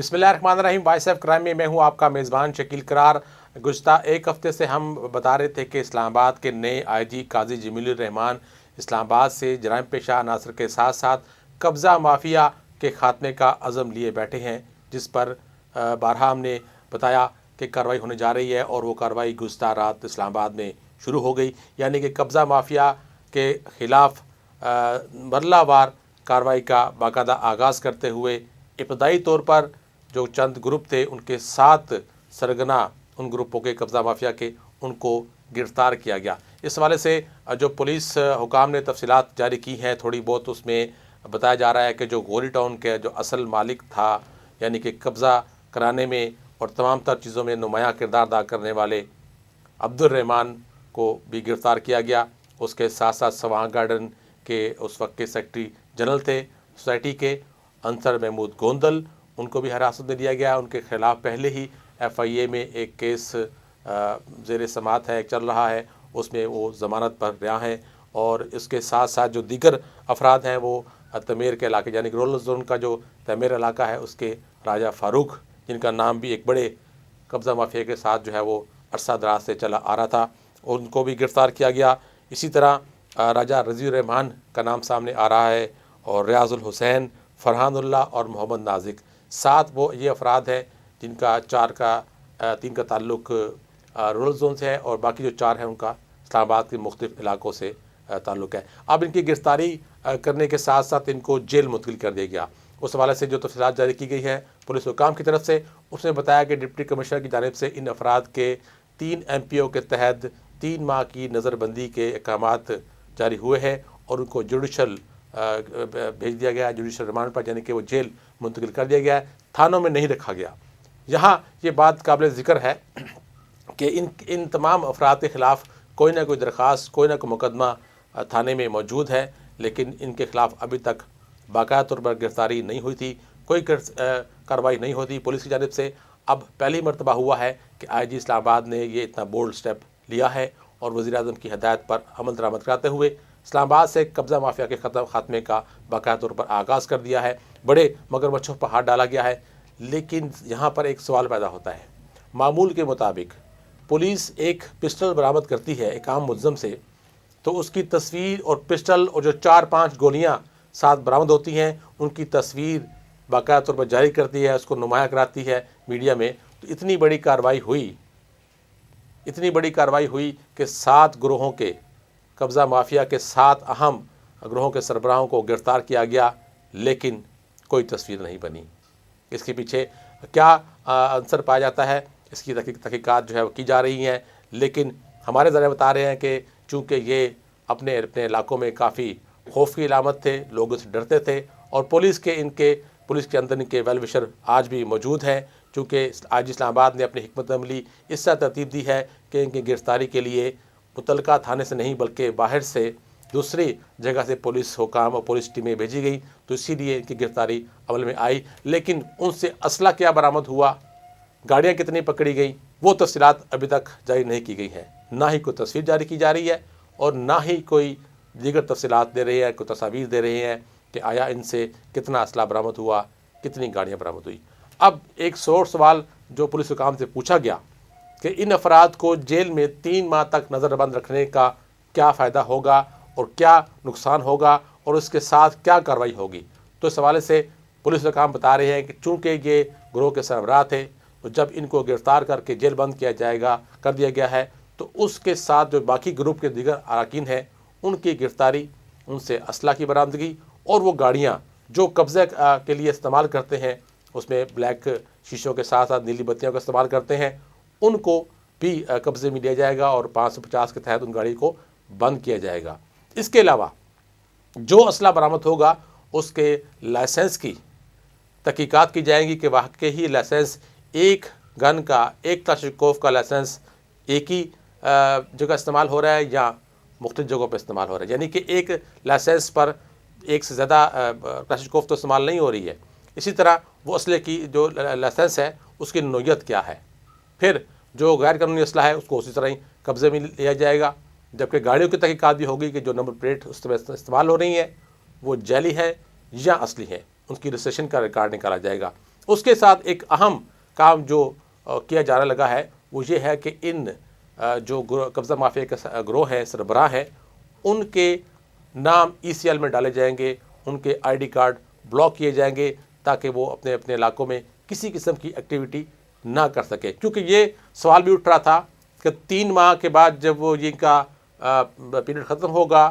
बिस्मिल्लाहिर्रहमानिर्रहीम। Voice of crime में मैं हूं आपका मेज़बान शकील करार। गुज़िश्ता एक हफ़्ते से हम बता रहे थे कि इस्लामाबाद के नए आईजी काजी जमीलुर रहमान इस्लामाबाद से जराइम पेशा अनासर के साथ साथ कब्ज़ा माफिया के ख़ात्मे का अज़म लिए बैठे हैं, जिस पर बारहा हमने बताया कि कार्रवाई होने जा रही है और वो कार्रवाई गुज़िश्ता रात इस्लामाबाद में शुरू हो गई। यानी कि कब्ज़ा माफिया के ख़िलाफ़ मरलावार कार्रवाई का बाकायदा आगाज़ करते हुए इब्तदाई तौर पर जो चंद ग्रुप थे उनके 7 सरगना उन ग्रुपों के कब्ज़ा माफिया के उनको गिरफ़्तार किया गया। इस हवाले से जो पुलिस हुकाम ने तफसीलात जारी की हैं थोड़ी बहुत, उसमें बताया जा रहा है कि जो गोरी टाउन के जो असल मालिक था, यानी कि कब्ज़ा कराने में और तमाम तर चीज़ों में नुमायाँ किरदार अदा करने वाले अब्दुल रहमान को भी गिरफ़्तार किया गया। उसके साथ साथ सवांग गार्डन के उस वक्त के सेक्रेटरी जनरल थे सोसाइटी के अंसर महमूद गोंदल, उनको भी हिरासत में लिया गया। उनके ख़िलाफ़ पहले ही FIA में एक केस ज़ेर समात है, चल रहा है, उसमें वो ज़मानत पर रिहा हैं। और इसके साथ साथ जो दीगर अफराद हैं वो तमेर के इलाके यानी कि रोल जोन का जो तमेर इलाका है उसके राजा फ़ारूक, जिनका नाम भी एक बड़े कब्ज़ा माफिया के साथ जो है वो अरसा दराज से चला आ रहा था, उनको भी गिरफ़्तार किया गया। इसी तरह राजा रज़ी रहमान का नाम सामने आ रहा है और रियाजुल हुसैन, फरहानुल्लाह और मोहम्मद नाजिक 7 वो ये अफराद हैं जिनका 3 का ताल्लुक़ रूरल जोन से है और बाकी जो 4 हैं उनका इस्लामाबाद के मुख्तलिफ़ इलाकों से ताल्लुक़ है। अब इनकी गिरफ़्तारी करने के साथ साथ इनको जेल मुंतकिल कर दिया गया। उस हवाले से जो तफसीलात जारी की गई है पुलिस हुकाम की तरफ से, उसने बताया कि डिप्टी कमिश्नर की जानिब से इन अफराद के 3 MPO के तहत 3 माह की नज़रबंदी के अहकामात जारी हुए हैं और उनको जुडिशल भेज दिया गया, जुडिशल रिमांड पर, यानी कि वो जेल मुंतकिल कर दिया गया है, थानों में नहीं रखा गया। यहाँ ये बात काबिल ज़िक्र है कि इन तमाम अफराद के ख़िलाफ़ कोई ना कोई दरख्वास्त, कोई ना कोई मुकदमा थाने में मौजूद है, लेकिन इनके ख़िलाफ़ अभी तक बाकायदा तौर पर गिरफ़्तारी नहीं हुई थी, कोई कार्रवाई नहीं होती पुलिस की जानिब से। अब पहली मरतबा हुआ है कि IG इस्लामाबाद ने ये इतना बोल्ड स्टेप लिया है और वज़ीर-ए-आज़म की हदायत पर अमल दरामद कराते हुए इस्लामाबाद से कब्ज़ा माफिया के ख़ात्मे का बाकायदा तौर पर आगाज़ कर दिया है। बड़े मगरमच्छों पर हाथ डाला गया है। लेकिन यहाँ पर एक सवाल पैदा होता है, मामूल के मुताबिक पुलिस एक पिस्टल बरामद करती है एक आम मुल्ज़म से, तो उसकी तस्वीर और पिस्टल और जो 4-5 गोलियाँ साथ बरामद होती हैं उनकी तस्वीर बाकायदा तौर पर जारी करती है, उसको नुमाया कराती है मीडिया में। तो इतनी बड़ी कार्रवाई हुई कि 7 ग्रोहों के कब्ज़ा माफिया के 7 अहम ग्रोहों के सरबराहों को गिरफ़्तार किया गया, लेकिन कोई तस्वीर नहीं बनी। इसके पीछे क्या आंसर पाया जाता है, इसकी तहकीकात जो है वो की जा रही हैं। लेकिन हमारे ज़रिए बता रहे हैं कि चूँकि ये अपने इलाकों में काफ़ी खौफ की अलामत थे, लोग इससे डरते थे और पुलिस के अंदर इनके वेल विशर आज भी मौजूद हैं। चूँकि आज इस्लामाबाद ने अपनी हिकमत अमली इस तरह तरतीब दी है कि इनकी गिरफ़्तारी के लिए मुतलका थाने से नहीं बल्कि बाहर से दूसरी जगह से पुलिस हुकाम और पुलिस टीमें भेजी गई, तो इसीलिए इनकी गिरफ़्तारी अमल में आई। लेकिन उनसे असला क्या बरामद हुआ, गाड़ियाँ कितनी पकड़ी गई, वो तफसीलात अभी तक जारी नहीं की गई हैं। ना ही कोई तस्वीर जारी की जा रही है और ना ही कोई दीगर तफसीलात दे रहे हैं, कोई तस्वीर दे रहे हैं कि आया इनसे कितना असला बरामद हुआ, कितनी गाड़ियाँ बरामद हुई। अब एक सवाल जो पुलिस हुकाम से पूछा गया कि इन अफराद को जेल में 3 माह तक नज़रबंद रखने का क्या फ़ायदा होगा और क्या नुकसान होगा और उसके साथ क्या कार्रवाई होगी, तो इस हवाले से पुलिस हुकाम बता रहे हैं कि चूँकि ये गिरोह के सरबराह थे, तो जब इनको गिरफ़्तार करके जेल बंद कर दिया गया है, तो उसके साथ जो बाकी ग्रुप के दीगर अरकान हैं उनकी गिरफ़्तारी, उनसे असला की बरामदगी और वो गाड़ियाँ जो कब्ज़े के लिए इस्तेमाल करते हैं, उसमें ब्लैक शीशों के साथ साथ नीली बत्तियों का इस्तेमाल करते हैं, उनको भी कब्ज़े में लिया जाएगा और 550 के तहत उन गाड़ी को बंद किया जाएगा। इसके अलावा जो असला बरामद होगा उसके लाइसेंस की तहकीकात की जाएंगी कि वाकई ही लाइसेंस एक गन का, एक क्लाशिकोव का लाइसेंस एक ही जगह इस्तेमाल हो रहा है या मुख्तलिफ जगहों पर इस्तेमाल हो रहा है, यानी कि एक लाइसेंस पर एक से ज़्यादा क्लाशिकोव तो इस्तेमाल नहीं हो रही है। इसी तरह वो असले की जो लाइसेंस है उसकी नोयत क्या है, फिर जो गैर कानूनी असला है उसको उसी तरह ही कब्ज़े में लिया जाएगा। जबकि गाड़ियों की तहकीकात भी होगी कि जो नंबर प्लेट उस पर इस्तेमाल हो रही है वो जाली है या असली है, उसकी रजिस्ट्रेशन का रिकॉर्ड निकाला जाएगा। اس کے ساتھ ایک اہم کام جو کیا جانے لگا ہے وہ یہ ہے کہ ان جو قبضہ مافیا کے گروہ ہیں، سربراہ ہیں، ان کے نام ECL میں ڈالے جائیں گے، ان کے ID کارڈ بلاک کیے جائیں گے تاکہ وہ اپنے اپنے علاقوں میں کسی قسم کی ایکٹیویٹی نہ کر سکے. کیونکہ یہ سوال بھی اٹھ رہا تھا کہ 3 ماہ کے بعد جب وہ ان کا پیریڈ ختم ہوگا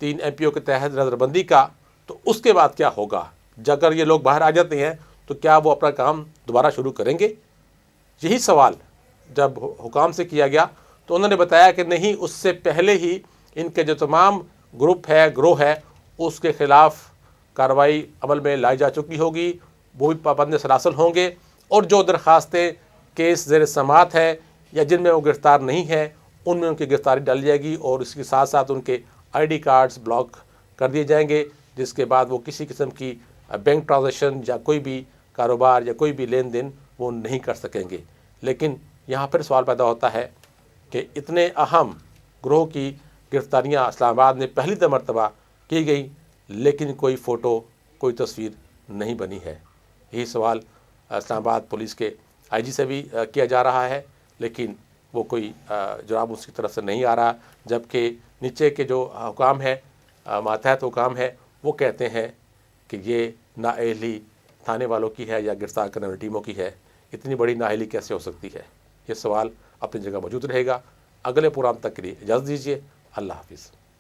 3 MPO کے تحت نظر بندی کا، تو اس کے بعد کیا ہوگا؟ اگر یہ لوگ باہر آ جاتے ہیں تو کیا وہ اپنا کام دوبارہ شروع کریں گے؟ یہی سوال جب حکام سے کیا گیا تو انہوں نے بتایا کہ نہیں، اس سے پہلے ہی ان کے جو تمام گروہ ہے اس کے خلاف کارروائی عمل میں لائی جا چکی ہوگی، وہ بھی پابند سلاسل ہوں گے، اور جو درخواستیں کیس زیر سماعت ہے یا جن میں وہ گرفتار نہیں ہے ان میں ان کی گرفتاری ڈال جائے گی، اور اس کے ساتھ ساتھ ان کے ID کارڈز بلاک کر دیے جائیں گے، جس کے بعد وہ کسی قسم کی بینک ٹرانزیکشن یا کوئی بھی کاروبار یا کوئی بھی لین دین وہ نہیں کر سکیں گے. لیکن یہاں پھر سوال پیدا ہوتا ہے کہ اتنے اہم گروہ کی گرفتاریاں اسلام آباد میں پہلی مرتبہ کی گئی، لیکن کوئی فوٹو، کوئی تصویر نہیں بنی ہے. یہی سوال اسلام آباد پولیس کے IG سے بھی کیا جا رہا ہے، لیکن وہ کوئی جواب اس کی طرف سے نہیں آ رہا، جبکہ نیچے کے جو حکام ہے، ماتحت حکام ہے، وہ کہتے ہیں کہ یہ نااہلی تھانے والوں کی ہے یا گرفتار کرنے والی ٹیموں کی ہے. اتنی بڑی نااہلی کیسے ہو سکتی ہے؟ یہ سوال اپنی جگہ موجود رہے گا. اگلے پروگرام تک کے لیے اجازت دیجیے. اللہ حافظ.